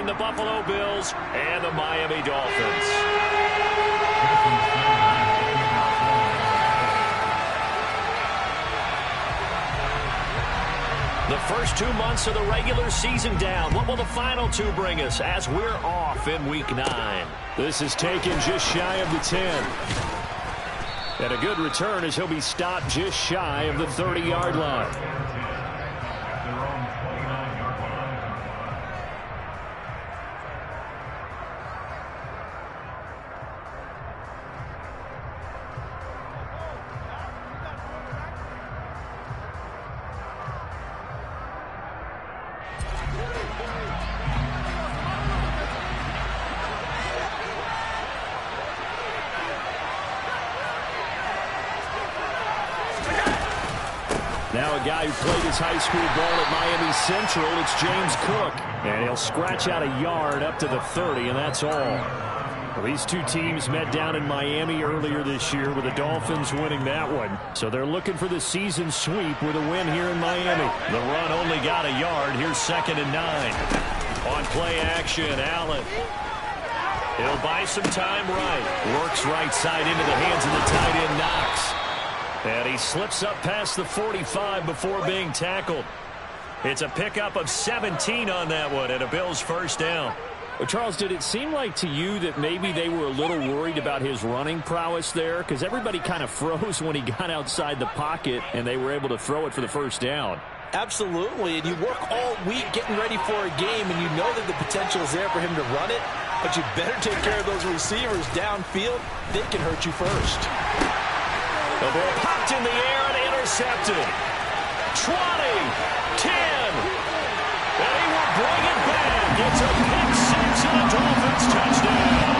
between the Buffalo Bills and the Miami Dolphins. The first 2 months of the regular season down. What will the final 2 bring us as we're off in Week 9? This is taken just shy of the 10. And a good return as he'll be stopped just shy of the 30-yard line. Now a guy who played his high school ball at Miami Central, it's James Cook. And he'll scratch out a yard up to the 30, and that's all. Well, these 2 teams met down in Miami earlier this year with the Dolphins winning that one. So they're looking for the season sweep with a win here in Miami. The run only got a yard. Here's 2nd and 9. On play action, Allen. He'll buy some time right. Works right side into the hands of the tight end, Knox. And he slips up past the 45 before being tackled. It's a pickup of 17 on that one and a Bills first down. Well, Charles, did it seem like to you that maybe they were a little worried about his running prowess there? Because everybody kind of froze when he got outside the pocket and they were able to throw it for the first down. Absolutely, and you work all week getting ready for a game, and you know that the potential is there for him to run it, but you better take care of those receivers downfield. They can hurt you first. The ball popped in the air and intercepted. 20, 10, and he will bring it back. It's a pick 6 and a Dolphins touchdown.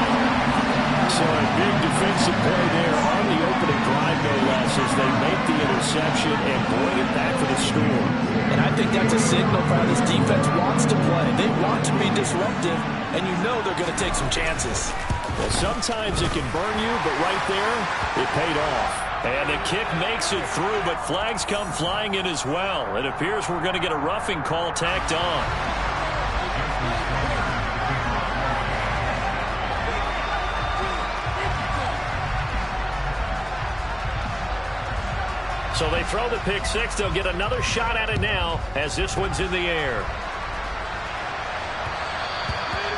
So a big defensive play there on the opening drive, no less, as they make the interception and bring it back for the score. And I think that's a signal for how this defense wants to play. They want to be disruptive, and you know they're going to take some chances. Well, sometimes it can burn you, but right there, it paid off. And the kick makes it through, but flags come flying in as well. It appears we're going to get a roughing call tacked on. So they throw the pick 6. They'll get another shot at it now as this one's in the air.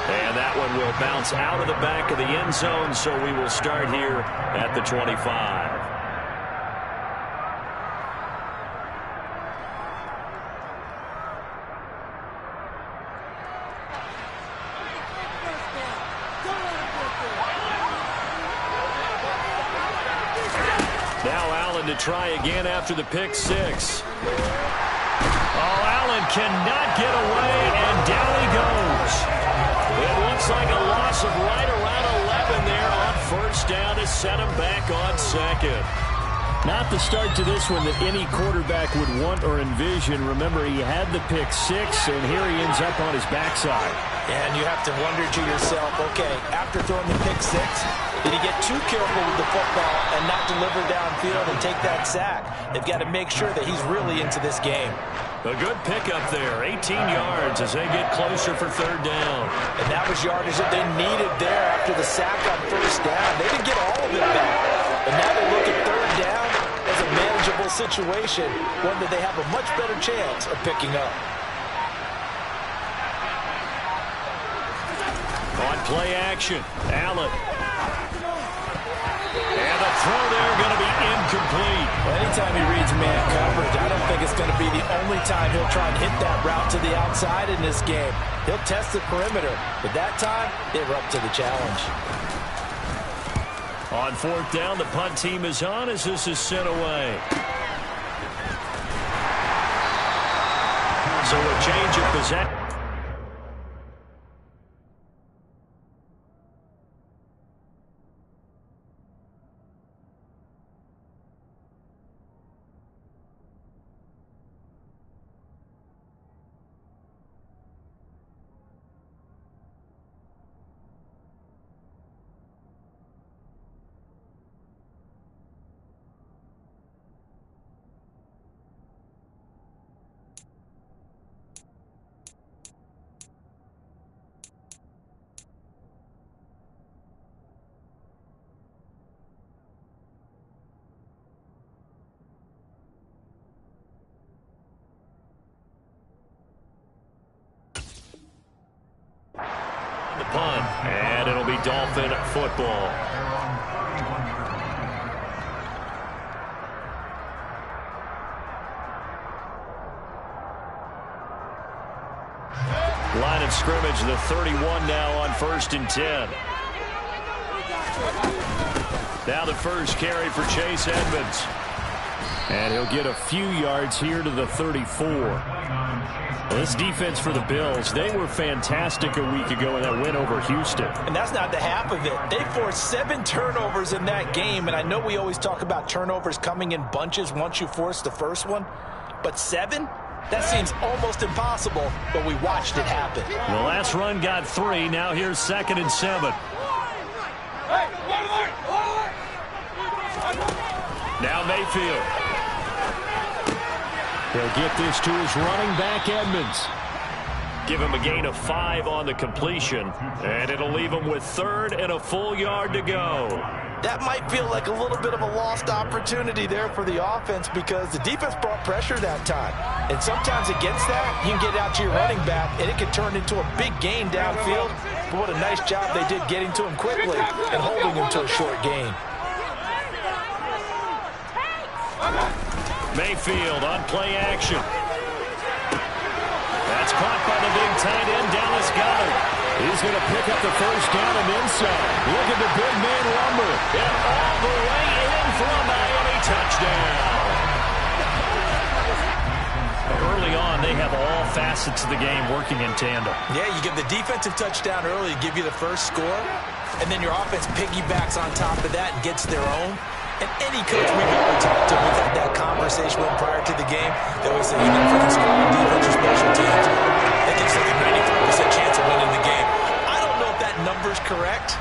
And that one will bounce out of the back of the end zone, so we will start here at the 25. To try again after the pick 6. Oh, Allen cannot get away, and down he goes. It looks like a loss of right around 11 there on first down to set him back on second. Not the start to this one that any quarterback would want or envision. Remember, he had the pick 6, and here he ends up on his backside. And you have to wonder to yourself, okay, after throwing the pick 6, did he get too careful with the football and not deliver downfield and take that sack? They've got to make sure that he's really into this game. A good pickup there, 18 yards as they get closer for third down. And that was yardage that they needed there after the sack on first down. They didn't get all of it back. But now they look at third down as a manageable situation, one that they have a much better chance of picking up. On play action, Allen. And the throw there going to be incomplete. Well, anytime he reads man coverage, I don't think it's going to be the only time he'll try and hit that route to the outside in this game. He'll test the perimeter, but that time, they were up to the challenge. On fourth down, the punt team is on as this is sent away. So a change of possession. on the punt, and it'll be Dolphin football. Line of scrimmage, the 31 now on 1st and 10. Now the first carry for Chase Edmonds. And he'll get a few yards here to the 34. Well, this defense for the Bills, they were fantastic a week ago in that win over Houston. And that's not the half of it. They forced 7 turnovers in that game, and I know we always talk about turnovers coming in bunches once you force the first one, but 7? That seems almost impossible, but we watched it happen. The last run got 3. Now here's 2nd and 7. Now Mayfield. He'll get this to his running back, Edmonds. Give him a gain of 5 on the completion, and it'll leave him with 3rd and a full yard to go. That might feel like a little bit of a lost opportunity there for the offense because the defense brought pressure that time. And sometimes against that, you can get out to your running back, and it can turn into a big gain downfield. But what a nice job they did getting to him quickly and holding him to a short gain. Mayfield on play action. That's caught by the big tight end, Dallas Goedert. He's going to pick up the first down and inside. Look at the big man lumber. And all the way in for a Miami touchdown. Early on, they have all facets of the game working in tandem. Yeah, you give the defensive touchdown early, give you the first score, and then your offense piggybacks on top of that and gets their own. And any coach we've ever talked to, we've had that conversation with prior to the game, they always say, even if we can score on defense or special teams, that gives like a 95% chance of winning the game. I don't know if that number's correct,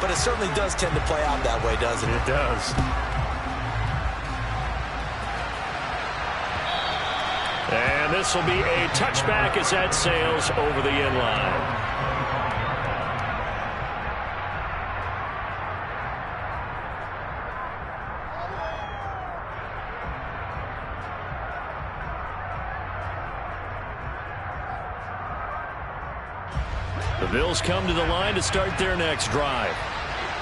but it certainly does tend to play out that way, doesn't it? It does. And this will be a touchback as that sails over the end line. The Bills come to the line to start their next drive.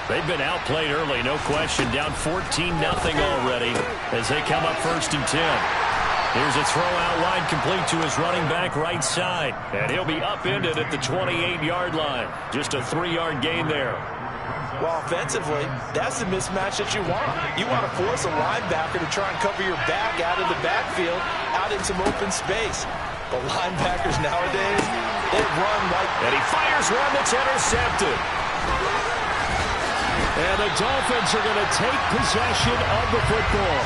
They've been outplayed early, no question. Down 14-0 already as they come up 1st and 10. Here's a throw out wide complete to his running back right side. And he'll be upended at the 28-yard line. Just a 3-yard gain there. Well, offensively, that's the mismatch that you want. You want to force a linebacker to try and cover your back out of the backfield, out in some open space. But linebackers nowadays, they run like... And he fires one that's intercepted. And the Dolphins are going to take possession of the football.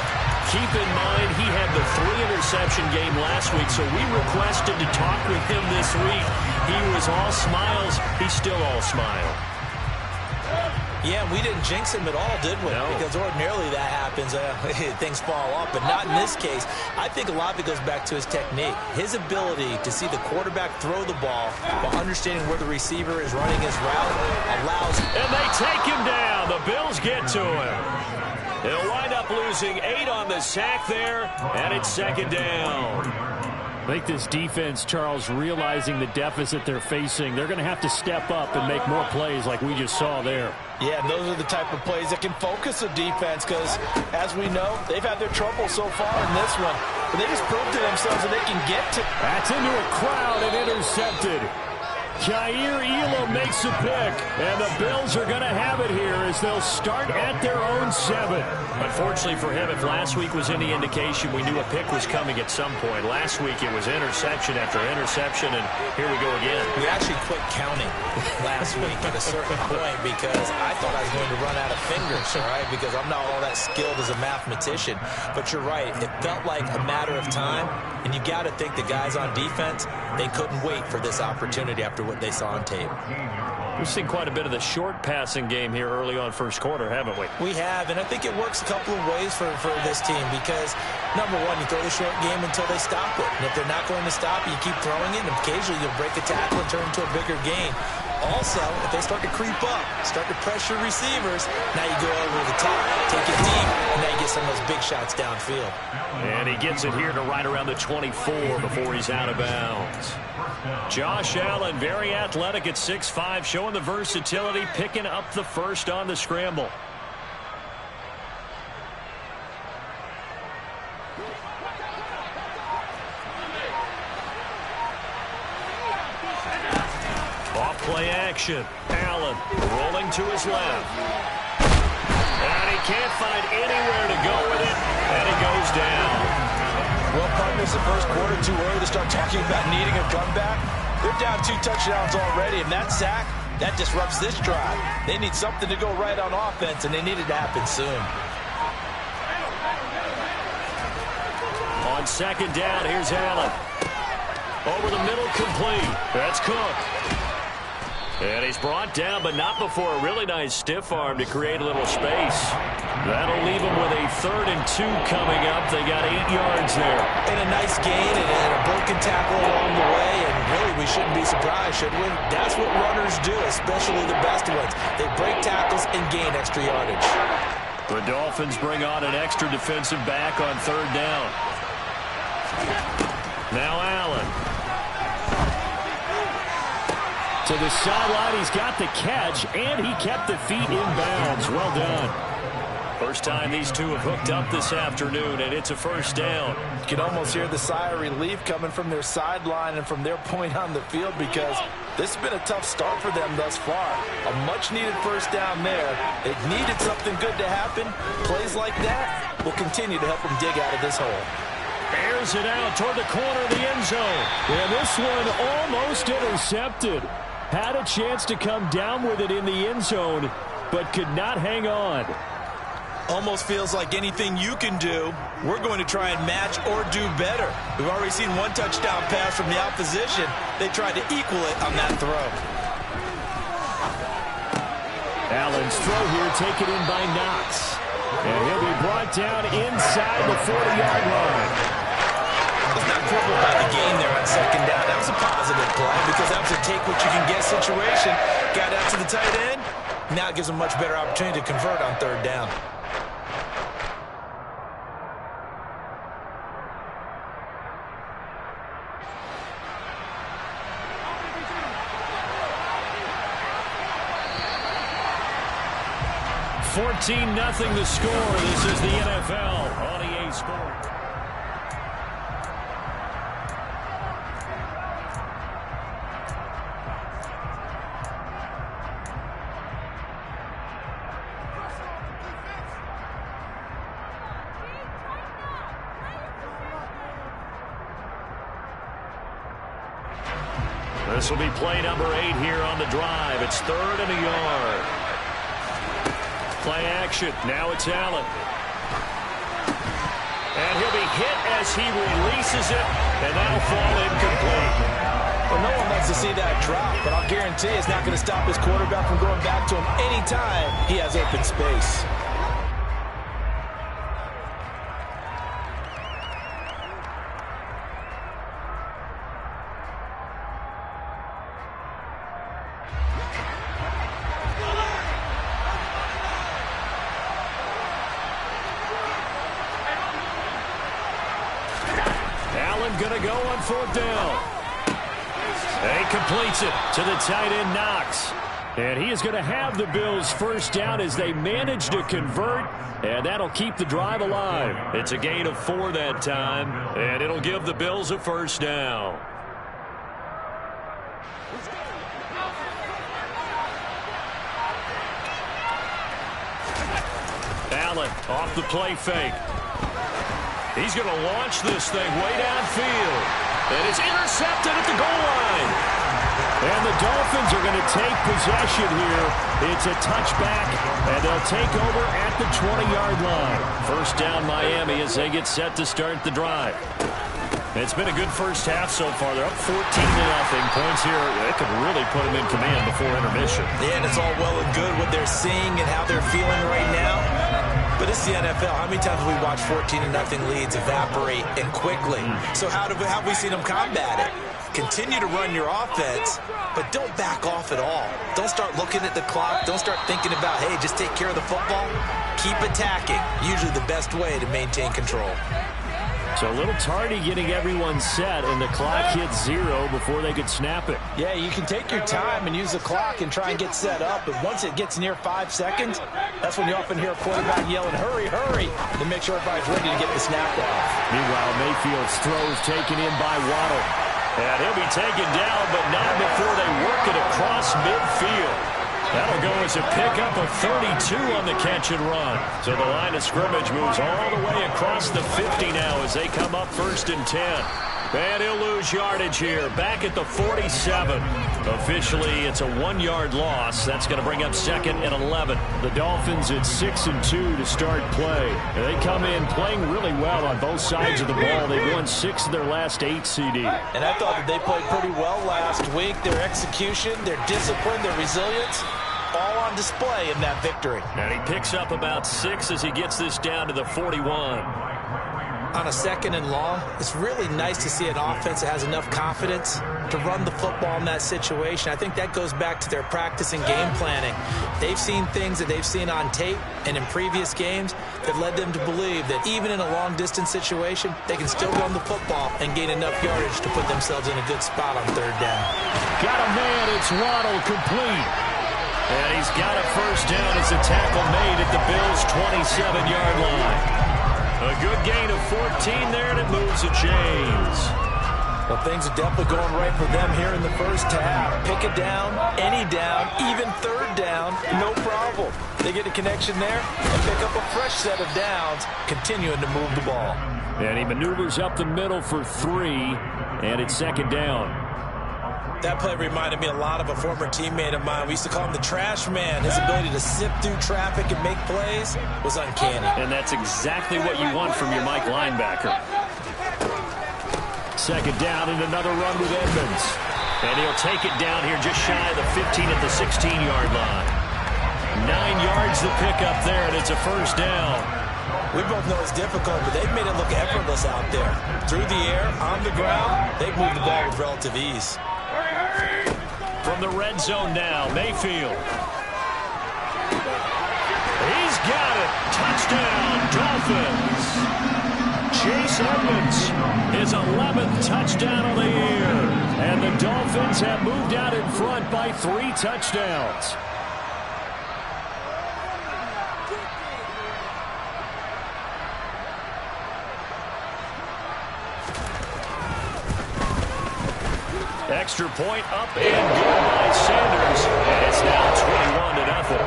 Keep in mind, he had the 3-interception game last week, so we requested to talk with him this week. He was all smiles. He's still all smile. Yeah, we didn't jinx him at all, did we? No. Because ordinarily that happens, things fall off, but not in this case. I think a lot of it goes back to his technique. His ability to see the quarterback throw the ball while understanding where the receiver is running his route allows... And they take him down. The Bills get to him. He'll wind up losing 8 on the sack there, and it's 2nd down. I think this defense, Charles, realizing the deficit they're facing, they're going to have to step up and make more plays like we just saw there. Yeah, and those are the type of plays that can focus a defense because, as we know, they've had their trouble so far in this one. But they just proved to themselves that they can get to... That's into a crowd and intercepted. Jair Elam makes a pick, and the Bills are going to have it here as they'll start at their own 7. Unfortunately for him, if last week was any indication, we knew a pick was coming at some point. Last week it was interception after interception, and here we go again. We actually quit counting last week at a certain point because I thought I was going to run out of fingers, all right, because I'm not all that skilled as a mathematician. But you're right. It felt like a matter of time, and you got to think the guys on defense, they couldn't wait for this opportunity after what they saw on tape. We've seen quite a bit of the short passing game here early on first quarter, haven't we? We have, and I think it works a couple of ways for this team because, number one, you throw the short game until they stop it. And if they're not going to stop it, you keep throwing it, and occasionally you'll break a tackle and turn into a bigger gain. Also, if they start to creep up, start to pressure receivers, now you go over the top, take it deep, and now you get some of those big shots downfield. And he gets it here to right around the 24 before he's out of bounds. Josh Allen, very athletic at 6'5", showing the versatility, picking up the first on the scramble. Off-play action. Allen rolling to his left. And he can't find anywhere to go with it, and he goes down. Well, partners, the first quarter too early to start talking about needing a comeback. They're down 2 touchdowns already, and that sack, that disrupts this drive. They need something to go right on offense, and they need it to happen soon. On second down, here's Allen. Over the middle, complete. That's Cook. And he's brought down, but not before a really nice stiff arm to create a little space. That'll leave him with a 3rd and 2 coming up. They got 8 yards there. And a nice gain and a broken tackle along the way. And really, we shouldn't be surprised, should we? That's what runners do, especially the best ones. They break tackles and gain extra yardage. The Dolphins bring on an extra defensive back on 3rd down. Now Allen. To the sideline, he's got the catch, and he kept the feet in bounds. Well done. First time these two have hooked up this afternoon, and it's a first down. You can almost hear the sigh of relief coming from their sideline and from their point on the field, because this has been a tough start for them thus far. A much-needed first down there. They needed something good to happen. Plays like that will continue to help them dig out of this hole. Airs it out toward the corner of the end zone. And this one almost intercepted. Had a chance to come down with it in the end zone, but could not hang on. Almost feels like anything you can do, we're going to try and match or do better. We've already seen 1 touchdown pass from the opposition. They tried to equal it on that throw. Allen's throw here taken in by Knox. And he'll be brought down inside the 40-yard line. Let's not quibble by the gain there on second down. That was a positive play because that was a take-what-you-can-get situation. Got out to the tight end. Now it gives them a much better opportunity to convert on 3rd down. $14-0 the score. This is the NFL on EA Sports. This will be play number 8 here on the drive. It's 3rd and a yard. Play action. Now it's Allen. And he'll be hit as he releases it, and that'll fall incomplete. Well, no one likes to see that drop, but I'll guarantee it's not going to stop his quarterback from going back to him anytime he has open space. Going to go on 4th down. And he completes it to the tight end, Knox. And he is going to have the Bills' first down as they manage to convert, and that'll keep the drive alive. It's a gain of 4 that time, and it'll give the Bills a first down. Allen off the play fake. He's going to launch this thing way downfield. And it's intercepted at the goal line. And the Dolphins are going to take possession here. It's a touchback, and they'll take over at the 20-yard line. First down Miami as they get set to start the drive. It's been a good first half so far. They're up 14-0. Points here, they could really put them in command before intermission. Yeah, and it's all well and good what they're seeing and how they're feeling right now. But it's the NFL. How many times have we watched 14-0 leads evaporate and quickly? So how have we seen them combat it? Continue to run your offense, but don't back off at all. Don't start looking at the clock. Don't start thinking about, hey, just take care of the football. Keep attacking. Usually the best way to maintain control. So a little tardy getting everyone set, and the clock hits 0 before they could snap it. Yeah, you can take your time and use the clock and try and get set up, but once it gets near 5 seconds, that's when you often hear a quarterback yelling, hurry, hurry, to make sure everybody's ready to get the snap off. Meanwhile, Mayfield's throw is taken in by Waddle. And he'll be taken down, but not before they work it across midfield. That'll go as a pickup of 32 on the catch and run. So the line of scrimmage moves all the way across the 50 now as they come up 1st and 10. And he'll lose yardage here, back at the 47. Officially, it's a 1-yard loss. That's going to bring up 2nd and 11. The Dolphins at 6 and 2 to start play. And they come in playing really well on both sides of the ball. They've won 6 of their last 8 CD. And I thought that they played pretty well last week. Their execution, their discipline, their resilience, all on display in that victory. And he picks up about 6 as he gets this down to the 41. On a 2nd and long, it's really nice to see an offense that has enough confidence to run the football in that situation. I think that goes back to their practice and game planning. They've seen things that they've seen on tape and in previous games that led them to believe that even in a long-distance situation, they can still run the football and gain enough yardage to put themselves in a good spot on 3rd down. Got a man, it's Waddle, complete. And he's got a 1st down as a tackle made at the Bills' 27-yard line. A good gain of 14 there, and it moves the chains. Well, things are definitely going right for them here in the 1st half. Pick it down, any down, even 3rd down, no problem. They get a connection there and pick up a fresh set of downs, continuing to move the ball. And he maneuvers up the middle for 3, and it's 2nd down. That play reminded me a lot of a former teammate of mine. We used to call him the trash man. His ability to sift through traffic and make plays was uncanny. And that's exactly what you want from your Mike linebacker. 2nd down and another run with Edmonds. And he'll take it down here just shy of the 15 at the 16-yard line. 9 yards to pick up there, and it's a 1st down. We both know it's difficult, but they've made it look effortless out there. Through the air, on the ground, they've moved the ball with relative ease. From the red zone now, Mayfield. He's got it. Touchdown, Dolphins. Chase Edmonds, his 11th touchdown of the year. And the Dolphins have moved out in front by 3 touchdowns. Extra point up and good by Sanders. And it's now 21-0.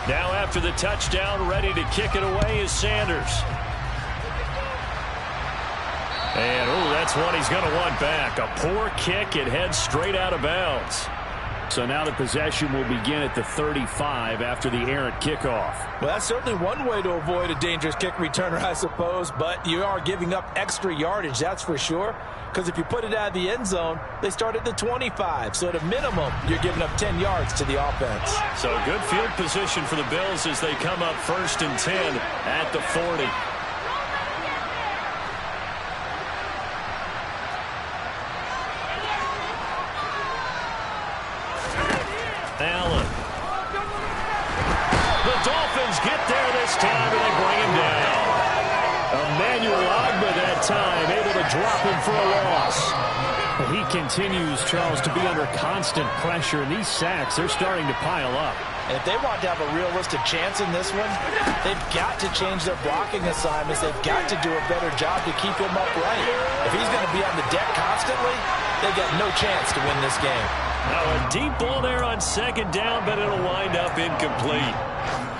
Now after the touchdown, ready to kick it away is Sanders. And, that's one he's going to want back. A poor kick. It heads straight out of bounds. So now the possession will begin at the 35 after the errant kickoff. Well, that's certainly one way to avoid a dangerous kick returner, I suppose, but you are giving up extra yardage, that's for sure, because if you put it out of the end zone, they start at the 25. So at a minimum, you're giving up 10 yards to the offense. So good field position for the Bills as they come up 1st and 10 at the 40. Allen. The Dolphins get there this time, and they bring him down. Emmanuel Ogbah that time, able to drop him for a loss. He continues, Charles, to be under constant pressure, and these sacks, they're starting to pile up. And if they want to have a realistic chance in this one, they've got to change their blocking assignments. They've got to do a better job to keep him upright. If he's going to be on the deck constantly, they've got no chance to win this game. Now a deep ball there on 2nd down, but it'll wind up incomplete.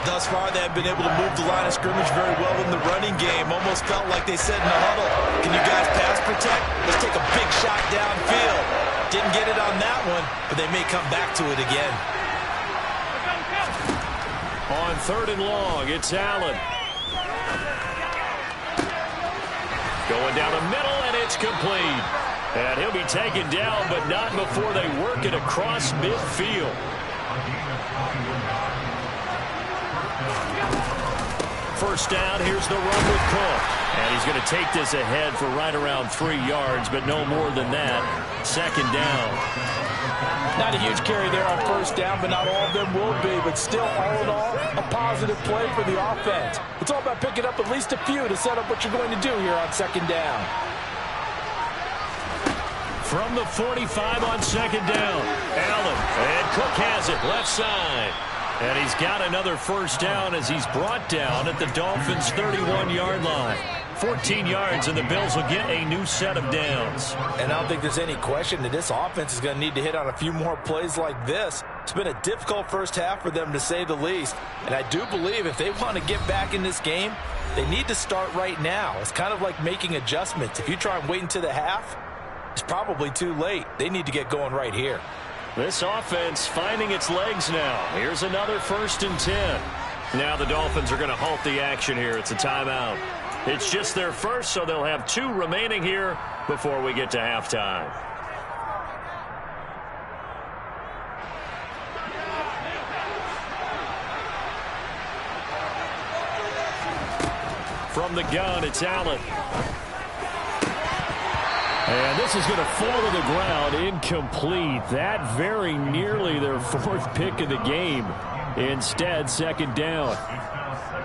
Thus far, they have been able to move the line of scrimmage very well in the running game. Almost felt like they said in the huddle, can you guys pass protect? Let's take a big shot downfield. Didn't get it on that one, but they may come back to it again. On 3rd and long, it's Allen. Going down the middle, and it's complete. And he'll be taken down, but not before they work it across midfield. First down, here's the run with Cook. And he's going to take this ahead for right around 3 yards, but no more than that. Second down. Not a huge carry there on first down, but not all of them will be. But still, all in all, a positive play for the offense. It's all about picking up at least a few to set up what you're going to do here on second down. From the 45 on second down, Allen. And Cook has it, left side. And he's got another first down as he's brought down at the Dolphins' 31-yard line. 14 yards, and the Bills will get a new set of downs. And I don't think there's any question that this offense is going to need to hit on a few more plays like this. It's been a difficult first half for them, to say the least. And I do believe if they want to get back in this game, they need to start right now. It's kind of like making adjustments. If you try and wait until the half, it's probably too late. They need to get going right here. This offense finding its legs now. Here's another 1st and 10. Now the Dolphins are going to halt the action here. It's a timeout. It's just their first, so they'll have 2 remaining here before we get to halftime. From the gun, it's Allen. And this is going to fall to the ground, incomplete. That very nearly their 4th pick of the game. Instead, second down.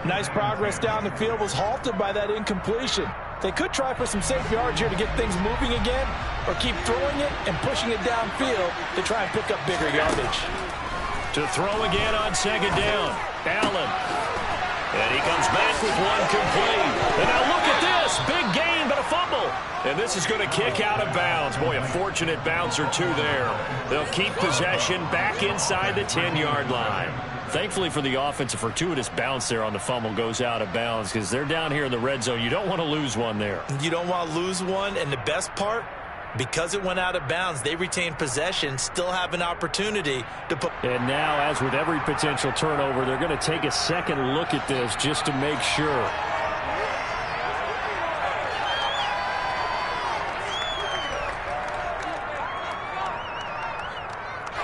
Nice progress down the field was halted by that incompletion. They could try for some safe yards here to get things moving again, or keep throwing it and pushing it downfield to try and pick up bigger yardage. To throw again on second down, Allen. And he comes back with one complete. And now look at this. Big gain, but a fumble. And this is going to kick out of bounds. Boy, a fortunate bounce or 2 there. They'll keep possession back inside the 10-yard line. Thankfully for the offense, a fortuitous bounce there on the fumble goes out of bounds because they're down here in the red zone. You don't want to lose one there. You don't want to lose one, and the best part, because it went out of bounds, they retain possession, still have an opportunity to put. And now, as with every potential turnover, they're going to take a second look at this just to make sure.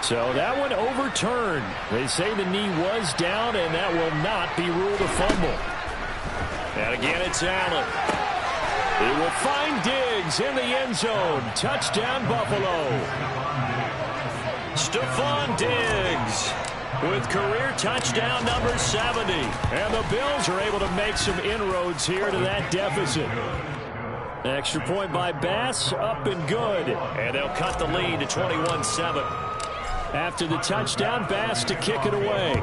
So that one overturned. They say the knee was down, and that will not be ruled a fumble. And again, it's Allen. He will find Diggs in the end zone. Touchdown, Buffalo. Stephon Diggs with career touchdown number 70. And the Bills are able to make some inroads here to that deficit. Extra point by Bass, up and good. And they'll cut the lead to 21-7. After the touchdown, Bass to kick it away.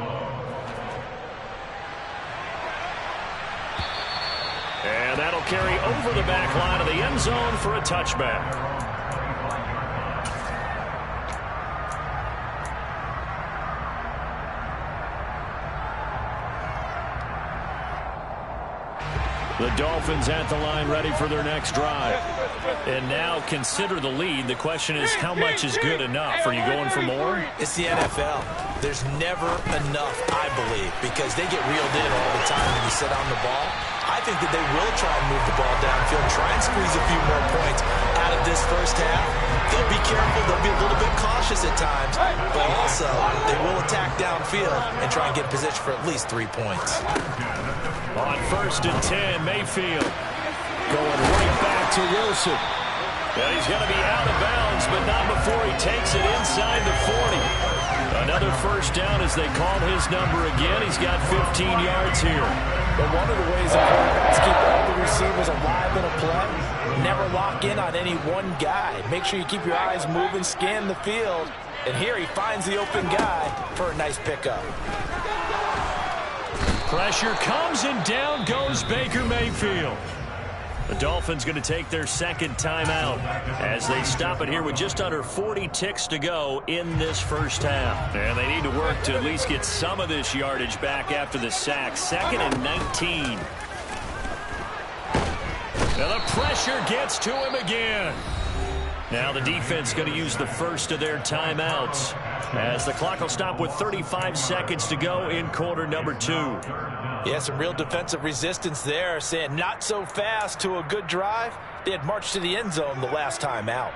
And that'll carry over the back line of the end zone for a touchback. The Dolphins at the line, ready for their next drive. And now consider the lead. The question is, how much is good enough? Are you going for more? It's the NFL. There's never enough, I believe, because they get reeled in all the time when you sit on the ball. I think that they will try and move the ball downfield, try and squeeze a few more points out of this first half. They'll be careful. They'll be a little bit cautious at times, but also they will attack downfield and try and get position for at least 3 points. On 1st and 10, Mayfield going right back to Wilson. And he's going to be out of bounds, but not before he takes it inside the 40. Another first down as they call his number again. He's got 15 yards here. But one of the ways that quarterbacks keep all the receivers alive in a play, never lock in on any one guy. Make sure you keep your eyes moving, scan the field. And here he finds the open guy for a nice pickup. Pressure comes, and down goes Baker Mayfield. The Dolphins going to take their second timeout as they stop it here with just under 40 ticks to go in this first half. And they need to work to at least get some of this yardage back after the sack. 2nd and 19. Now the pressure gets to him again. Now the defense going to use the first of their timeouts as the clock will stop with 35 seconds to go in quarter number 2. Yeah, some real defensive resistance there, saying not so fast to a good drive. They had marched to the end zone the last time out.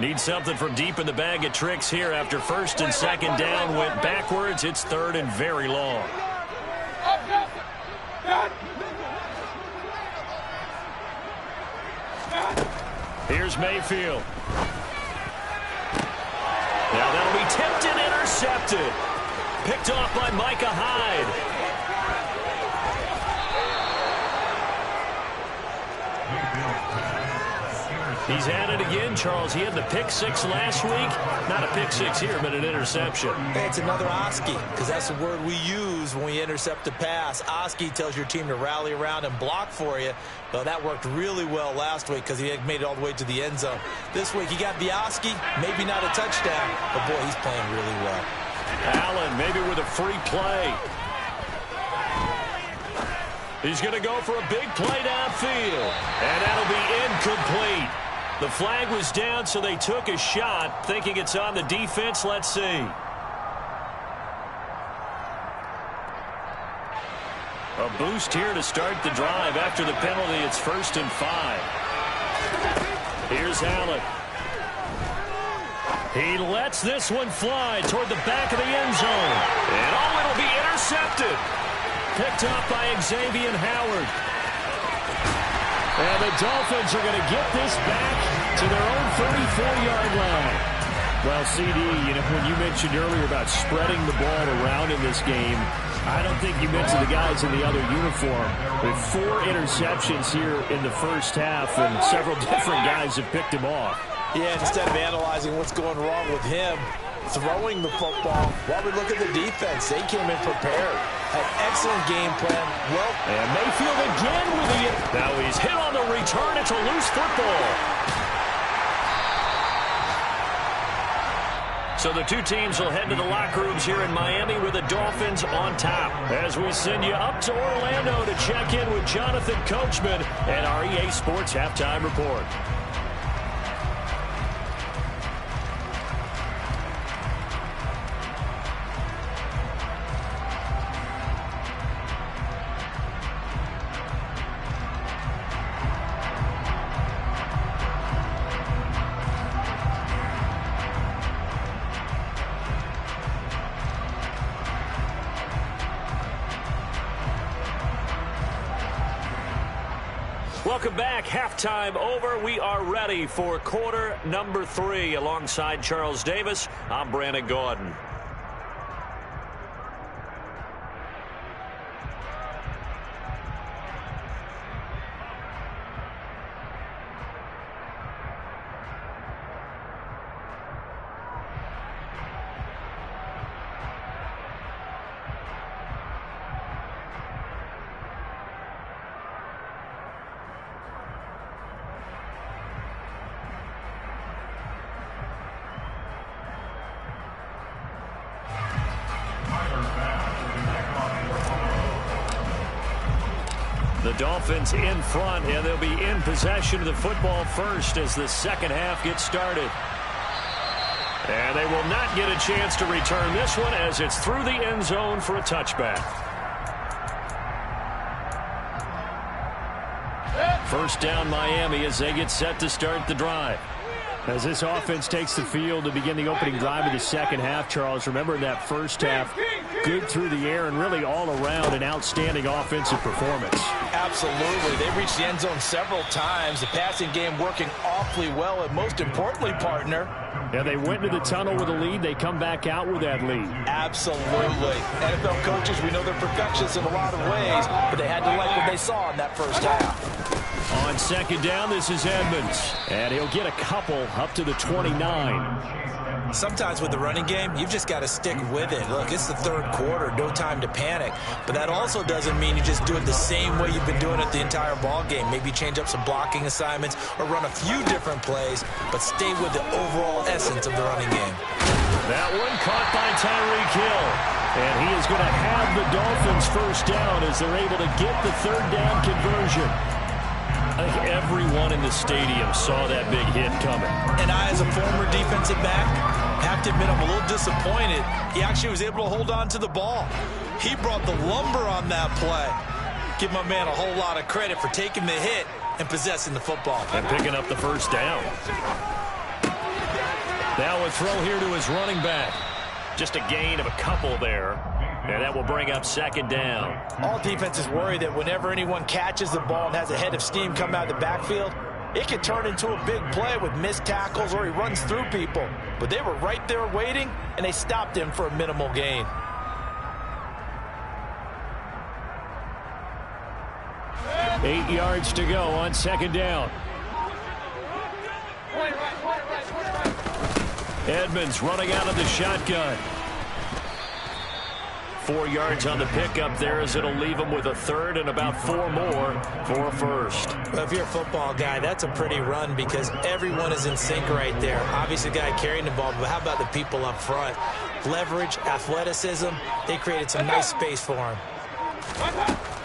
Need something from deep in the bag of tricks here after first and second down went backwards. It's third and very long. Here's Mayfield. Now that'll be tipped and intercepted. Picked off by Micah Hyde. He's had it again, Charles. He had the pick six last week. Not a pick six here, but an interception. Hey, it's another Oski, because that's the word we use when we intercept a pass. Oski tells your team to rally around and block for you. Well, that worked really well last week because he had made it all the way to the end zone. This week, he got the Oski, maybe not a touchdown, but boy, he's playing really well. Allen maybe with a free play. He's going to go for a big play downfield, and that'll be incomplete. The flag was down, so they took a shot, thinking it's on the defense. Let's see. A boost here to start the drive. After the penalty, it's 1st and 5. Here's Allen. He lets this one fly toward the back of the end zone. And it'll be intercepted. Picked up by Xavier Howard. And the Dolphins are going to get this back to their own 34-yard line. Well, CD, when you mentioned earlier about spreading the ball around in this game, I don't think you mentioned the guys in the other uniform. With 4 interceptions here in the first half, and several different guys have picked him off. Yeah, instead of analyzing what's going wrong with him, throwing the football, while we look at the defense, they came in prepared. Had excellent game plan. Well, and Mayfield again with the... Now he's hit on the return. It's a loose football. So the two teams will head to the locker rooms here in Miami with the Dolphins on top. As we send you up to Orlando to check in with Jonathan Coachman and our EA Sports Halftime Report. Welcome back. Halftime over. We are ready for quarter number 3. Alongside Charles Davis, I'm Brandon Gordon. The Dolphins in front, and they'll be in possession of the football first as the second half gets started. And they will not get a chance to return this one as it's through the end zone for a touchback. First down Miami as they get set to start the drive. As this offense takes the field to begin the opening drive of the second half, Charles, remember in that first half, good through the air and really all around an outstanding offensive performance. Absolutely. They reached the end zone several times. The passing game working awfully well, and most importantly, partner. Yeah, they went into the tunnel with a lead. They come back out with that lead. Absolutely. NFL coaches, we know they're perfectionists in a lot of ways, but they had to like what they saw in that first half. On second down, this is Edmonds. And he'll get a couple up to the 29. Sometimes with the running game, you've just got to stick with it. Look, it's the third quarter, no time to panic. But that also doesn't mean you just do it the same way you've been doing it the entire ball game. Maybe change up some blocking assignments or run a few different plays, but stay with the overall essence of the running game. That one caught by Tyreek Hill. And he is going to have the Dolphins first down as they're able to get the third down conversion. I think everyone in the stadium saw that big hit coming. And I, as a former defensive back, have to admit I'm a little disappointed. He actually was able to hold on to the ball. He brought the lumber on that play. Give my man a whole lot of credit for taking the hit and possessing the football. And picking up the first down. Now a throw here to his running back. Just a gain of a couple there. And that will bring up second down. All defenses worry that whenever anyone catches the ball and has a head of steam come out of the backfield, it can turn into a big play with missed tackles or he runs through people. But they were right there waiting, and they stopped him for a minimal gain. Eight yards to go on second down. Edmonds running out of the shotgun. 4 yards on the pickup there as it'll leave him with a third and about 4 more for a first. Well, if you're a football guy, that's a pretty run because everyone is in sync right there. Obviously, the guy carrying the ball, but how about the people up front? Leverage, athleticism, they created some nice space for him.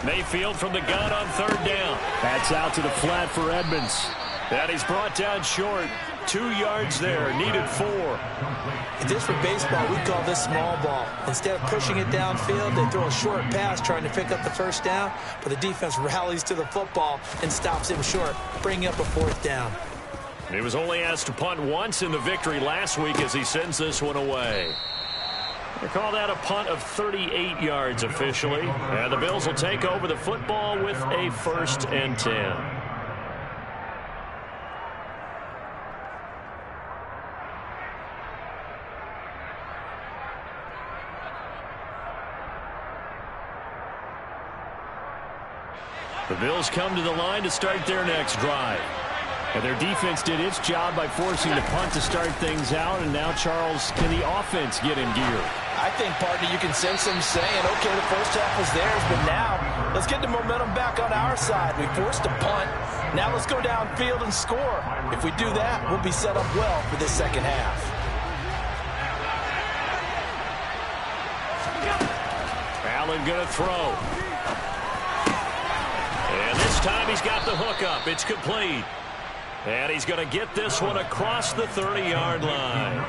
Mayfield from the gun on third down. That's out to the flat for Edmonds. And he's brought down short. 2 yards there, needed 4. If this were baseball, we'd call this small ball. Instead of pushing it downfield, they throw a short pass trying to pick up the first down, but the defense rallies to the football and stops him short, bringing up a fourth down. He was only asked to punt once in the victory last week as he sends this one away. They call that a punt of 38 yards officially. And the Bills will take over the football with a 1st and 10. The Bills come to the line to start their next drive. And their defense did its job by forcing the punt to start things out. And now, Charles, can the offense get in gear? I think, partner, you can sense them saying, okay, the first half was theirs, but now let's get the momentum back on our side. We forced a punt. Now let's go downfield and score. If we do that, we'll be set up well for this second half. Allen going to throw. And this time he's got the hook up. It's complete. And he's going to get this one across the 30-yard line.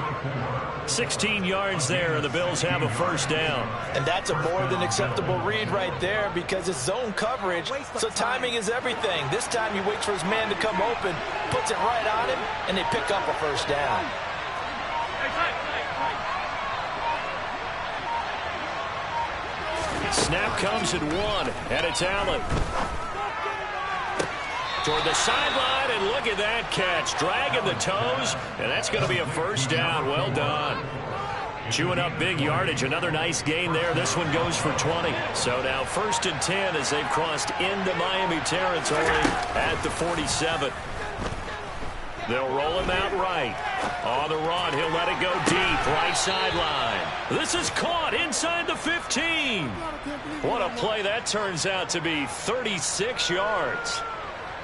16 yards there, and the Bills have a first down. And that's a more than acceptable read right there because it's zone coverage, so timing is everything. This time he waits for his man to come open, puts it right on him, and they pick up a first down. Snap comes at 1, and it's Allen. Toward the sideline, and look at that catch. Dragging the toes, and that's going to be a first down. Well done. Chewing up big yardage. Another nice gain there. This one goes for 20. So now 1st and 10 as they've crossed into Miami territory at the 47. They'll roll him out right. On the run, he'll let it go deep. Right sideline. This is caught inside the 15. What a play that turns out to be. 36 yards.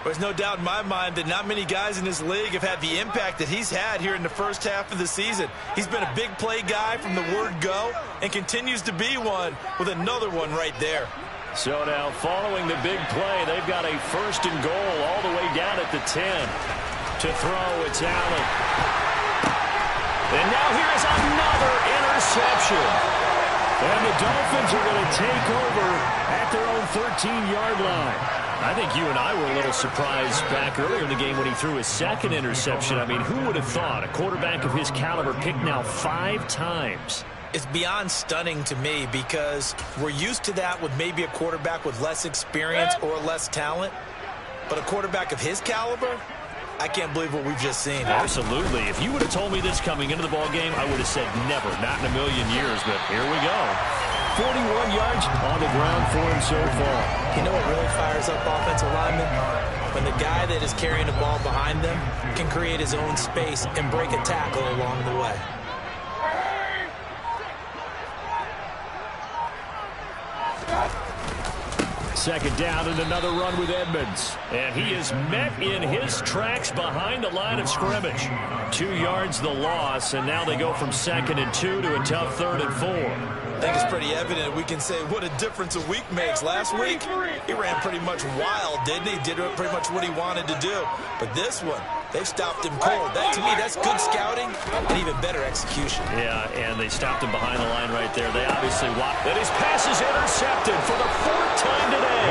There's no doubt in my mind that not many guys in this league have had the impact that he's had here in the first half of the season. He's been a big play guy from the word go and continues to be one with another one right there. So now following the big play, they've got a 1st and goal all the way down at the 10. To throw, it's Allen. And now here's another interception. And the Dolphins are going to take over at their own 13-yard line. I think you and I were a little surprised back earlier in the game when he threw his 2nd interception. I mean, who would have thought a quarterback of his caliber picked now 5 times? It's beyond stunning to me because we're used to that with maybe a quarterback with less experience or less talent. But a quarterback of his caliber, I can't believe what we've just seen. Absolutely. If you would have told me this coming into the ballgame, I would have said never, not in a million years. But here we go. 41 yards on the ground for him so far. You know what really fires up offensive linemen? When the guy that is carrying the ball behind them can create his own space and break a tackle along the way. Second down and another run with Edmonds. And he is met in his tracks behind the line of scrimmage. 2 yards the loss, and now they go from 2nd and 2 to a tough 3rd and 4. I think it's pretty evident we can say what a difference a week makes. Last week, he ran pretty much wild, didn't he? Did pretty much what he wanted to do. But this one, they've stopped him cold. That, to me, that's good scouting and even better execution. Yeah, and they stopped him behind the line right there. They obviously watched. And his pass is intercepted for the 4th time today.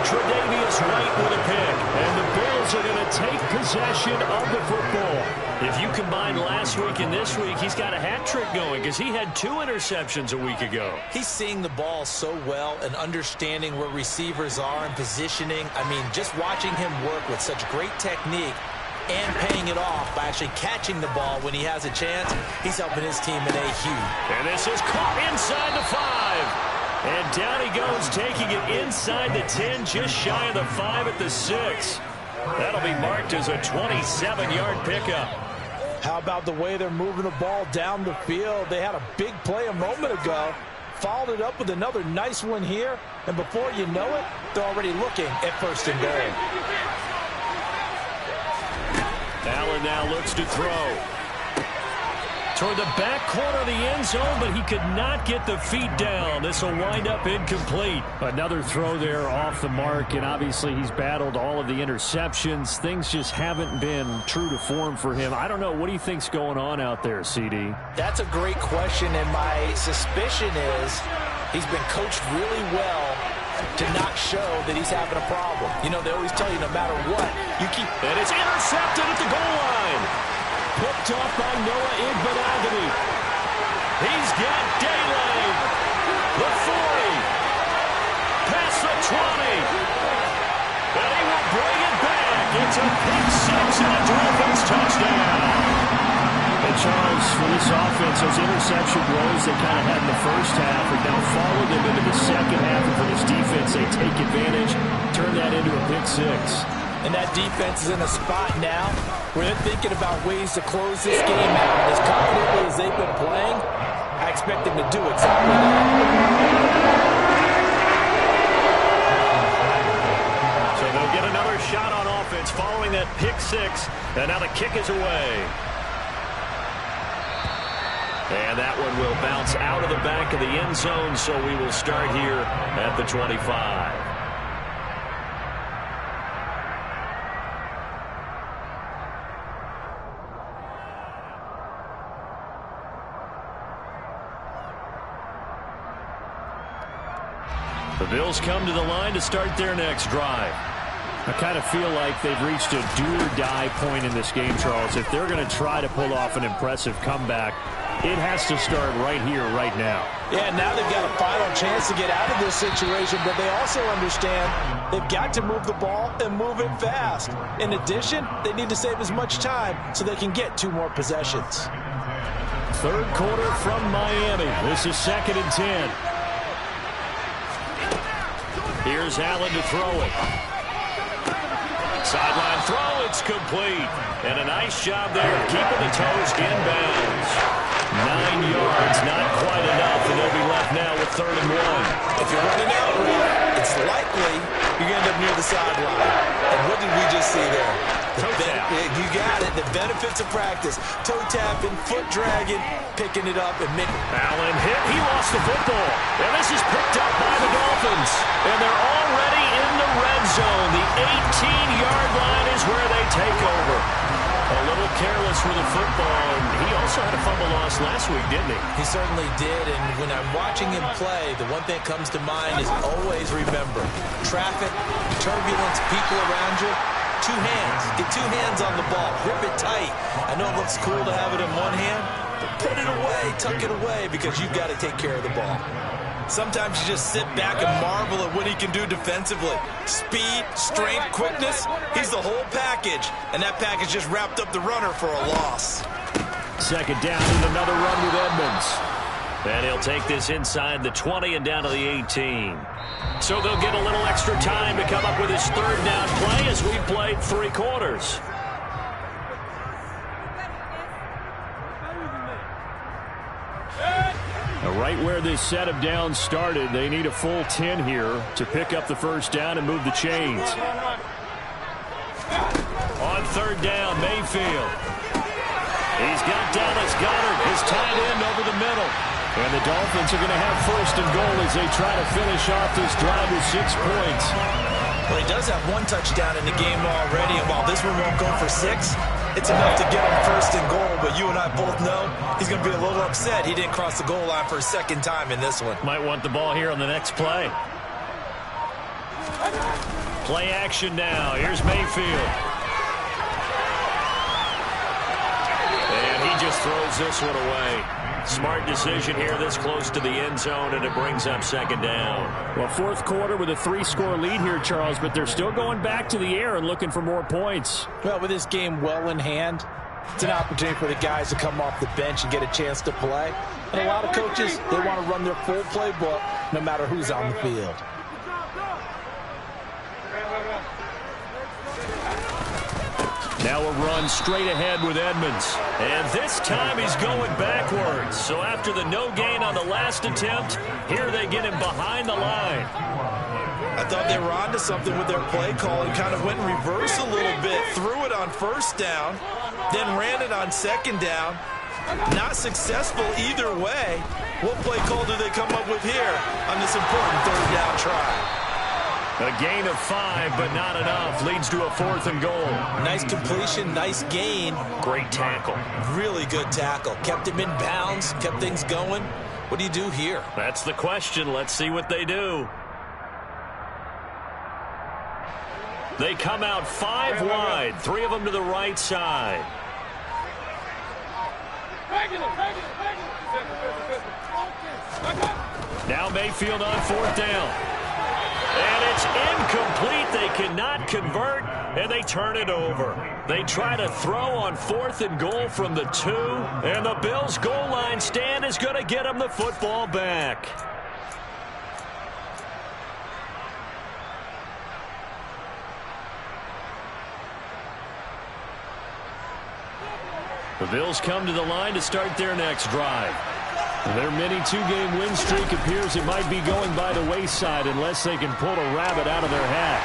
Tre'Davious White with a pick. And the Bills are going to take possession of the football. If you combine last week and this week, he's got a hat trick going because he had 2 interceptions a week ago. He's seeing the ball so well and understanding where receivers are and positioning. I mean, just watching him work with such great technique and paying it off by actually catching the ball when he has a chance, he's helping his team in a huge. And this is caught inside the 5. And down he goes, taking it inside the 10, just shy of the 5 at the 6. That'll be marked as a 27-yard pickup. How about the way they're moving the ball down the field? They had a big play a moment ago, followed it up with another nice one here, and before you know it, they're already looking at 1st and goal. Allen now looks to throw. Toward the back corner of the end zone, but he could not get the feet down. This will wind up incomplete. Another throw there off the mark, and obviously he's battled all of the interceptions. Things just haven't been true to form for him. I don't know. What do you think's going on out there, CD? That's a great question, and my suspicion is he's been coached really well to not show that he's having a problem. You know, they always tell you no matter what, you keep... And it's intercepted at the goal line. Picked off by Noah Igbenogany. He's got daylight. The 40. Past the 20. And he will bring it back. It's a pick 6 and a Dolphins touchdown. And Charles, for this offense, those interception woes they kind of had in the first half have now followed them into the second half. And for this defense, they take advantage, turn that into a pick 6. And that defense is in a spot now where they're thinking about ways to close this game out. As confidently as they've been playing, I expect them to do exactly that. So they'll get another shot on offense following that pick 6. And now the kick is away. And that one will bounce out of the back of the end zone, so we will start here at the 25. The Bills come to the line to start their next drive. I kind of feel like they've reached a do-or-die point in this game, Charles. If they're going to try to pull off an impressive comeback, it has to start right here, right now. Yeah, now they've got a final chance to get out of this situation, but they also understand they've got to move the ball and move it fast. In addition, they need to save as much time so they can get 2 more possessions. 3rd quarter from Miami. This is 2nd and 10. Here's Allen to throw it. Sideline throw, it's complete. And a nice job there of keeping the toes inbounds. 9 yards, not quite enough, and they'll be left now with 3rd and 1. If you're running out, it's likely you're going to end up near the sideline. And what did we just see there? You got it. The benefits of practice. Toe tapping, foot dragging, picking it up, and Allen hit. He lost the football. And this is picked up by the Dolphins. And they're already in the red zone. The 18-yard line is where they take over. A little careless with the football. And he also had a fumble loss last week, didn't he? He certainly did. And when I'm watching him play, the one thing that comes to mind is always remember, traffic, turbulence, people around you. 2 hands. Get 2 hands on the ball. Grip it tight. I know it looks cool to have it in one hand, but put it away, tuck it away, because you've got to take care of the ball. Sometimes you just sit back and marvel at what he can do defensively. Speed, strength, quickness, he's the whole package. And that package just wrapped up the runner for a loss. 2nd down and another run with Edmonds. And he'll take this inside the 20 and down to the 18. So they'll get a little extra time to come up with his 3rd down play as we played 3 quarters. Right where this set of downs started, they need a full 10 here to pick up the 1st down and move the chains. On 3rd down, Mayfield. He's got Dallas Goedert, his tight end over the middle. And the Dolphins are going to have 1st and goal as they try to finish off this drive with 6 points. Well, he does have 1 touchdown in the game already, and while this one won't go for 6, it's enough to get him 1st and goal. But you and I both know he's going to be a little upset he didn't cross the goal line for a 2nd time in this one. Might want the ball here on the next play. Play action now. Here's Mayfield. And he just throws this one away. Smart decision here this close to the end zone, and it brings up second down. Well, fourth quarter with a 3-score lead here, Charles, but they're still going back to the air and looking for more points. Well, with this game well in hand, it's an opportunity for the guys to come off the bench and get a chance to play. And a lot of coaches, they want to run their full playbook no matter who's on the field. Now a run straight ahead with Edmonds. And this time he's going backwards. So after the no gain on the last attempt, here they get him behind the line. I thought they were onto something with their play call and kind of went in reverse a little bit. Threw it on first down, then ran it on second down. Not successful either way. What play call do they come up with here on this important third down try? A gain of 5, but not enough. Leads to a 4th and goal. Nice completion, nice gain. Great tackle. Really good tackle. Kept him in bounds, kept things going. What do you do here? That's the question. Let's see what they do. They come out 5 wide. 3 of them to the right side. Now Mayfield on 4th down. And it's incomplete. They cannot convert, and they turn it over. They try to throw on 4th and goal from the 2, and the Bills' goal line stand is going to get them the football back. The Bills come to the line to start their next drive. Their mini 2-game win streak appears it might be going by the wayside unless they can pull a rabbit out of their hat.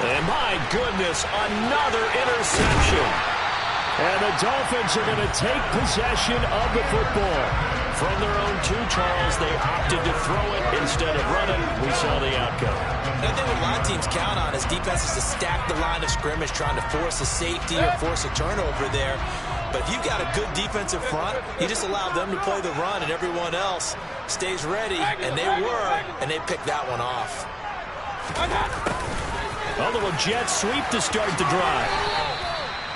And my goodness, another interception. And the Dolphins are going to take possession of the football. From their own 2, Charles, they opted to throw it instead of run it. We saw the outcome. I think what a lot of teams count on is defenses to stack the line of scrimmage, trying to force a safety or force a turnover there. But if you've got a good defensive front, you just allow them to play the run and everyone else stays ready, and they were, and they picked that one off. A little jet sweep to start the drive.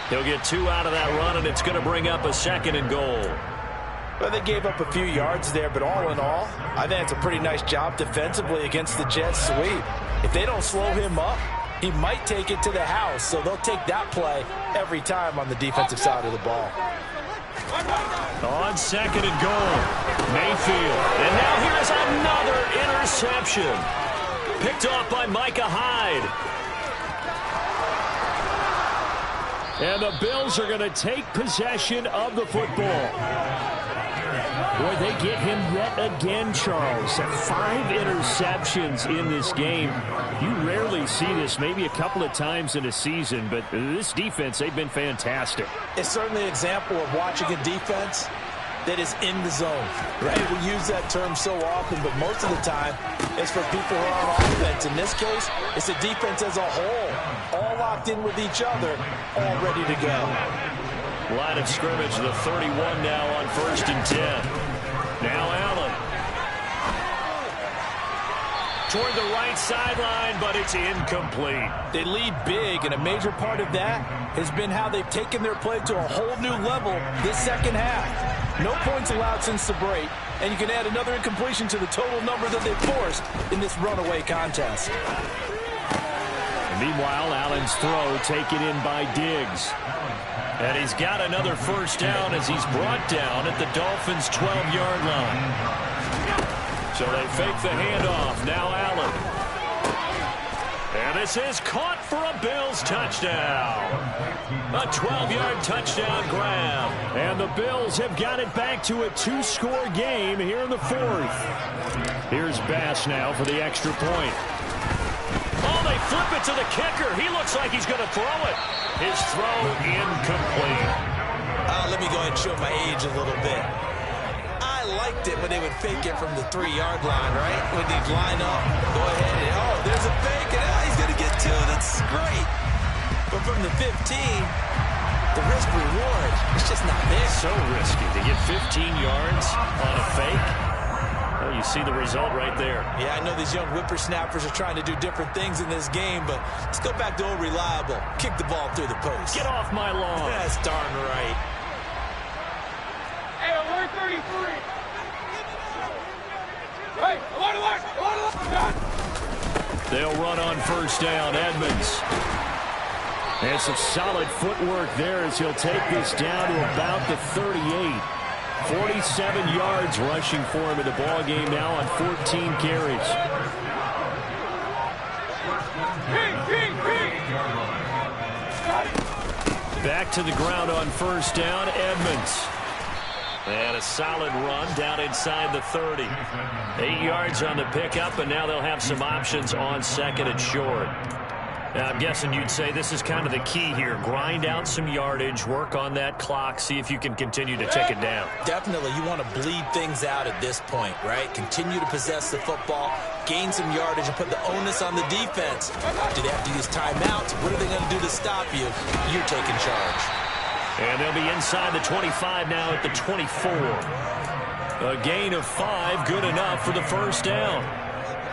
He'll get 2 out of that run, and it's going to bring up a 2nd and goal. Well, they gave up a few yards there, but all in all, I think it's a pretty nice job defensively against the jet sweep. If they don't slow him up, he might take it to the house, so they'll take that play every time on the defensive side of the ball. On 2nd and goal, Mayfield. And now here's another interception. Picked off by Micah Hyde. And the Bills are going to take possession of the football. Boy, they get him yet again, Charles. 5 interceptions in this game. You rarely see this, maybe a couple of times in a season, but this defense, they've been fantastic. It's certainly an example of watching a defense that is in the zone, right? We use that term so often, but most of the time, it's for people who are on offense. In this case, it's a defense as a whole, all locked in with each other, all ready to go. Line of scrimmage, the 31 now on 1st and 10. Now Allen. Toward the right sideline, but it's incomplete. They lead big, and a major part of that has been how they've taken their play to a whole new level this second half. No points allowed since the break, and you can add another incompletion to the total number that they forced in this runaway contest. Meanwhile, Allen's throw taken in by Diggs. And he's got another 1st down as he's brought down at the Dolphins' 12-yard line. So they fake the handoff. Now Allen. And this is caught for a Bills touchdown. A 12-yard touchdown grab. And the Bills have got it back to a 2-score game here in the 4th. Here's Bass now for the extra point. Oh, they flip it to the kicker. He looks like he's going to throw it. His throw incomplete. Let me go ahead and show my age a little bit. I liked it when they would fake it from the 3-yard line, right? When they'd line up, go ahead and, oh, there's a fake, and he's going to get 2. That's great. But from the 15, the risk-reward is just not there. So risky to get 15 yards on a fake. Well, you see the result right there. Yeah, I know these young whippersnappers are trying to do different things in this game, but let's go back to old reliable. Kick the ball through the post. Get off my lawn. That's darn right. Hey, alert 33. Hey, alert. They'll run on first down, Edmonds. And some solid footwork there as he'll take this down to about the 38. 47 yards rushing for him in the ball game now on 14 carries. Back to the ground on first down, Edmonds. And a solid run down inside the 30. 8 yards on the pickup, and now they'll have some options on second and short. Now, I'm guessing you'd say this is kind of the key here. Grind out some yardage, work on that clock, see if you can continue to take it down. Definitely, you want to bleed things out at this point, right? Continue to possess the football, gain some yardage, and put the onus on the defense. Do they have to use timeouts? What are they going to do to stop you? You're taking charge. And they'll be inside the 25 now at the 24. A gain of 5, good enough for the first down.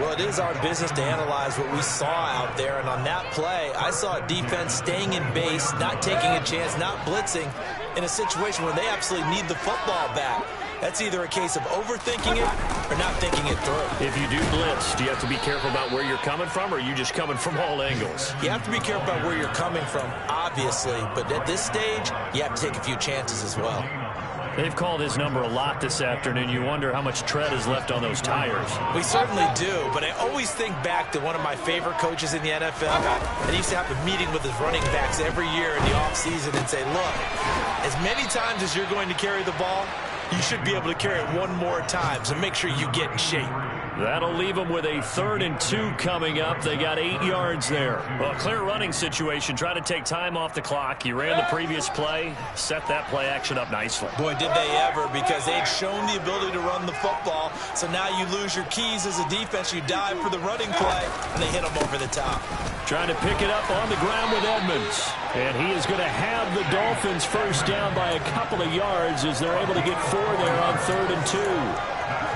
Well, it is our business to analyze what we saw out there, and on that play, I saw a defense staying in base, not taking a chance, not blitzing, in a situation where they absolutely need the football back. That's either a case of overthinking it or not thinking it through. If you do blitz, do you have to be careful about where you're coming from, or are you just coming from all angles? You have to be careful about where you're coming from, obviously, but at this stage, you have to take a few chances as well. They've called his number a lot this afternoon. You wonder how much tread is left on those tires. We certainly do, but I always think back to one of my favorite coaches in the NFL. And he used to have a meeting with his running backs every year in the offseason and say, look, as many times as you're going to carry the ball, you should be able to carry it one more time, so make sure you get in shape. That'll leave them with a 3rd and 2 coming up. They got 8 yards there. Well, clear running situation. Try to take time off the clock. You ran the previous play, set that play action up nicely. Boy, did they ever, because they'd shown the ability to run the football. So now you lose your keys as a defense. You dive for the running play, and they hit them over the top. Trying to pick it up on the ground with Edmonds. And he is going to have the Dolphins first down by a couple of yards as they're able to get 4 there on 3rd and 2.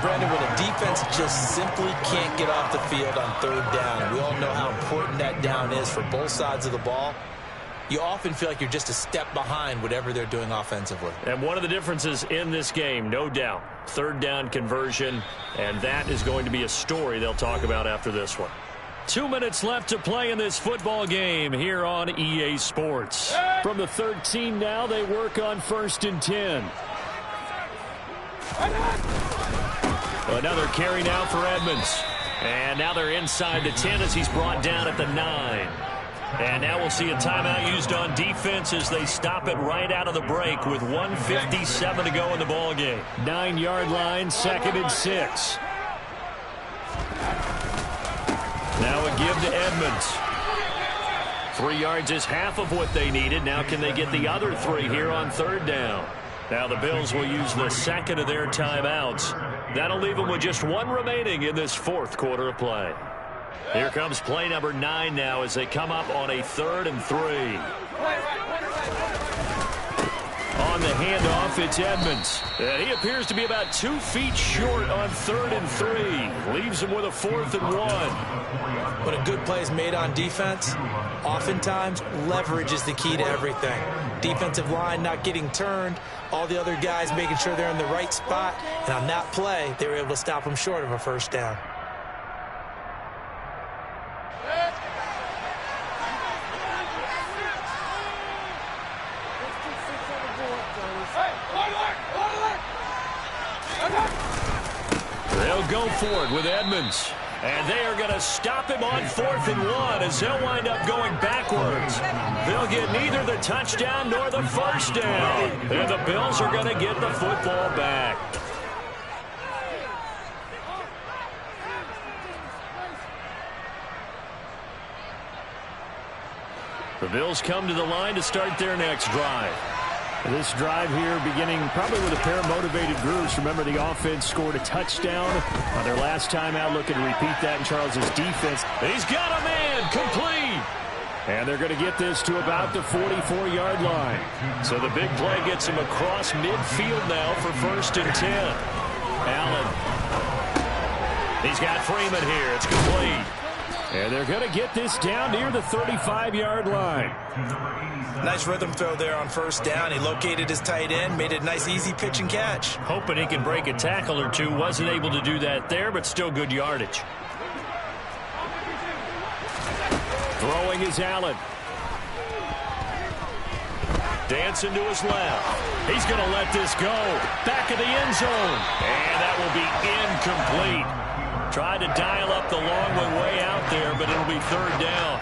Brandon, when a defense just simply can't get off the field on 3rd down, we all know how important that down is for both sides of the ball. You often feel like you're just a step behind whatever they're doing offensively. And one of the differences in this game, no doubt, 3rd down conversion, and that is going to be a story they'll talk about after this one. 2 minutes left to play in this football game here on EA Sports. From the 13 now, they work on 1st and 10. Another carry now for Edmonds. And now they're inside the 10 as he's brought down at the 9. And now we'll see a timeout used on defense as they stop it right out of the break with 1:57 to go in the ball game. 9-yard line, 2nd and 6. Now a give to Edmonds. 3 yards is half of what they needed. Now can they get the other 3 here on 3rd down? Now the Bills will use the 2nd of their timeouts. That'll leave them with just 1 remaining in this 4th quarter of play. Here comes play number 9 now as they come up on a 3rd and 3. On the handoff, it's Edmonds. And he appears to be about 2 feet short on 3rd and 3. Leaves him with a 4th and 1. When a good play is made on defense, oftentimes leverage is the key to everything. Defensive line not getting turned, all the other guys making sure they're in the right spot, and on that play, they were able to stop them short of a 1st down. They'll go for it with Edmonds. And they are going to stop him on 4th and 1 as they'll wind up going backwards. They'll get neither the touchdown nor the 1st down. And the Bills are going to get the football back. The Bills come to the line to start their next drive. This drive here beginning probably with a pair of motivated groups. Remember, the offense scored a touchdown on their last time out. Looking to repeat that in Charles's defense. He's got a man complete. And they're going to get this to about the 44-yard line. So the big play gets him across midfield now for 1st and 10. Allen He's got Freeman here. It's complete. And they're going to get this down near the 35-yard line. Nice rhythm throw there on first down. He located his tight end, made it a nice easy pitch and catch. Hoping he can break a tackle or two. Wasn't able to do that there, but still good yardage. Throwing is Allen. Dancing to his left. He's going to let this go. Back of the end zone. And that will be incomplete. Tried to dial up the long way out there, but it'll be third down.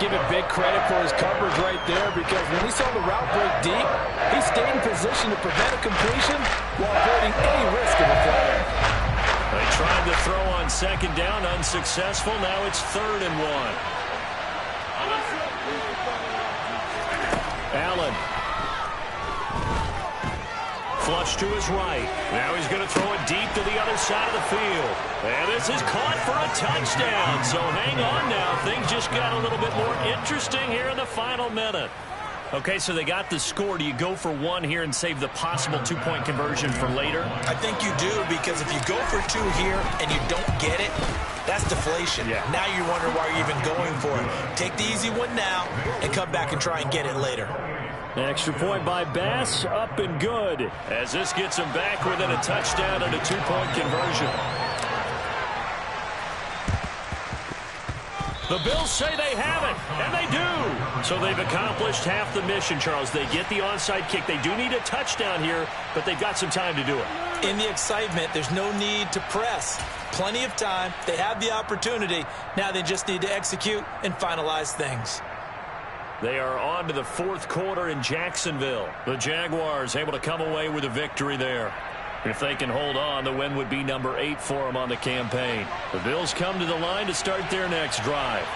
Give it big credit for his coverage right there, because when he saw the route break deep, he stayed in position to prevent a completion while avoiding any risk of a flag. They tried to throw on second down, unsuccessful. Now it's 3rd and 1. Allen. Flush to his right. Now he's going to throw it deep to the other side of the field. And this is caught for a touchdown. So hang on now. Things just got a little bit more interesting here in the final minute. Okay, so they got the score. Do you go for one here and save the possible two-point conversion for later? I think you do, because if you go for two here and you don't get it, that's deflation. Yeah. Now you wonder why you're even going for it. Take the easy one now and come back and try and get it later. Extra point by Bass, up and good. As this gets him back within a touchdown and a two-point conversion. The Bills say they have it, and they do. So they've accomplished half the mission, Charles. They get the onside kick. They do need a touchdown here, but they've got some time to do it. In the excitement, there's no need to press. Plenty of time. They have the opportunity. Now they just need to execute and finalize things. They are on to the 4th quarter in Jacksonville. The Jaguars able to come away with a victory there. If they can hold on, the win would be number 8 for them on the campaign. The Bills come to the line to start their next drive.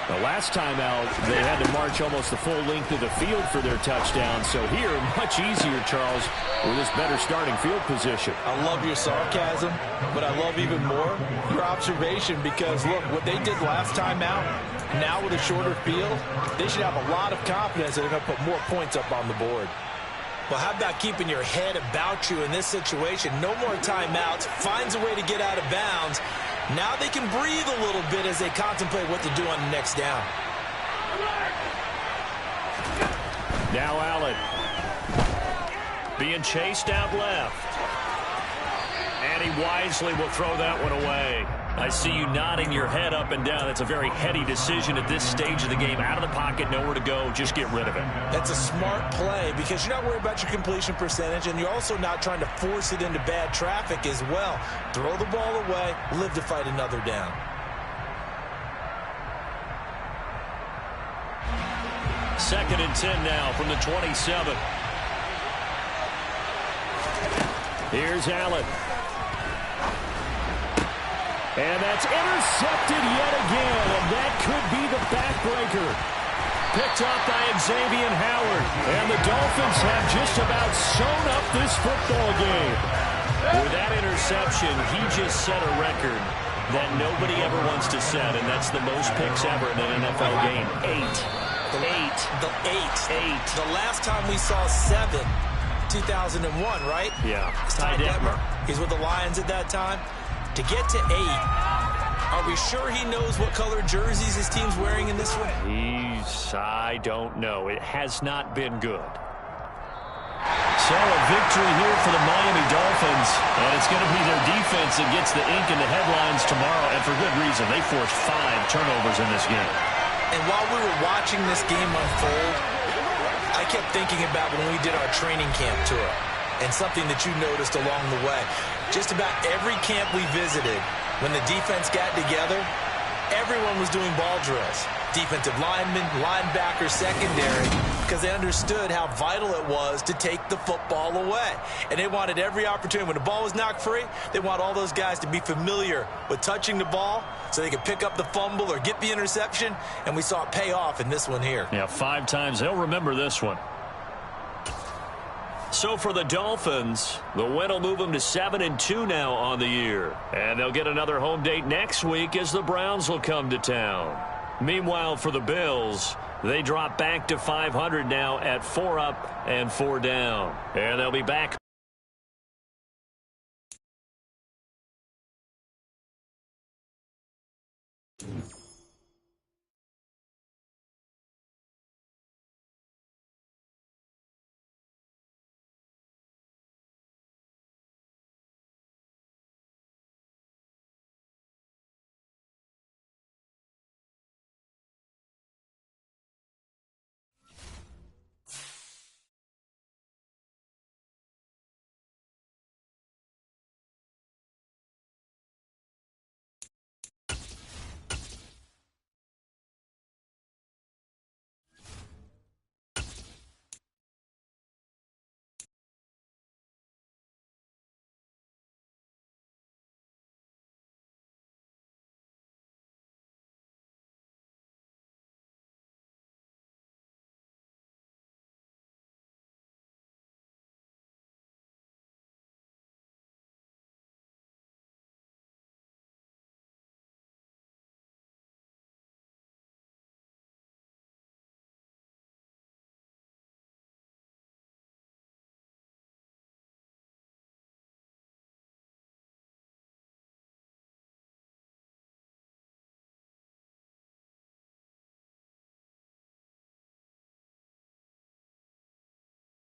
The last time out, they had to march almost the full length of the field for their touchdown. So here, much easier, Charles, with this better starting field position. I love your sarcasm, but I love even more your observation, because, look, what they did last time out, now with a shorter field, they should have a lot of confidence that they're going to put more points up on the board. Well, how about keeping your head about you in this situation? No more timeouts. Finds a way to get out of bounds. Now they can breathe a little bit as they contemplate what to do on the next down. Now Allen. Being chased out left. And he wisely will throw that one away. I see you nodding your head up and down. That's a very heady decision at this stage of the game. Out of the pocket, nowhere to go. Just get rid of it. That's a smart play, because you're not worried about your completion percentage, and you're also not trying to force it into bad traffic as well. Throw the ball away, live to fight another down. Second and 10 now from the 27. Here's Allen. And that's intercepted yet again, and that could be the backbreaker. Picked up by Xavier Howard, and the Dolphins have just about sewn up this football game. With that interception, he just set a record that nobody ever wants to set, and that's the most picks ever in an NFL game. 8. The last time we saw 7, 2001, right? Yeah. Ty Detmer. He's with the Lions at that time. To get to 8, are we sure he knows what color jerseys his team's wearing in this one? I don't know. It has not been good. So a victory here for the Miami Dolphins, and it's going to be their defense that gets the ink in the headlines tomorrow, and for good reason. They forced 5 turnovers in this game. And while we were watching this game unfold, I kept thinking about when we did our training camp tour, and something that you noticed along the way. Just about every camp we visited, when the defense got together, everyone was doing ball drills. Defensive linemen, linebackers, secondary, because they understood how vital it was to take the football away. And they wanted every opportunity. When the ball was knocked free, they want all those guys to be familiar with touching the ball so they could pick up the fumble or get the interception. And we saw it pay off in this one here. Yeah, 5 times. They'll remember this one. So for the Dolphins, the win will move them to 7-2 now on the year. And they'll get another home date next week as the Browns will come to town. Meanwhile, for the Bills, they drop back to 500 now at 4 up and 4 down. And they'll be back it.